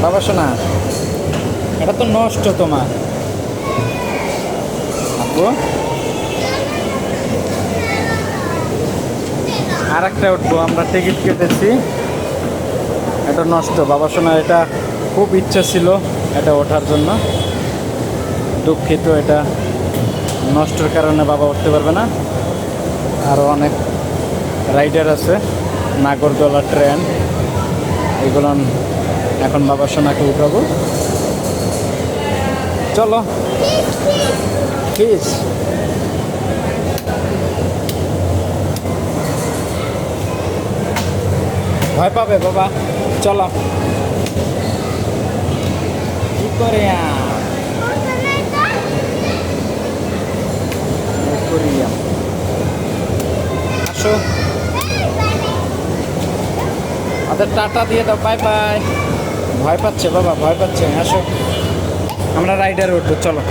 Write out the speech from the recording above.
বাবা শোনা, এটা তো নষ্ট তোমার আপু। আর একটা উঠবো, আমরা টিকিট কেটেছি, এটা নষ্ট বাবা শোনা। এটা খুব ইচ্ছা ছিল এটা ওঠার জন্য, দুঃখিত, এটা নষ্টর কারণে বাবা উঠতে পারবে না। আরও অনেক রাইডার আছে, নাগরদোলা ট্রেন, এগুলো এখন বাবা সোনাকে উঠাবো। চলো প্লিজ। ভয় পাবে বাবা, চলো। কি করে আসো, ওদের টাটা দিয়ে দাও, বাই বাই। ভয় পাচ্ছে বাবা, ভয় পাচ্ছে, আসো আমরা রাইডারে উঠবো, চলো।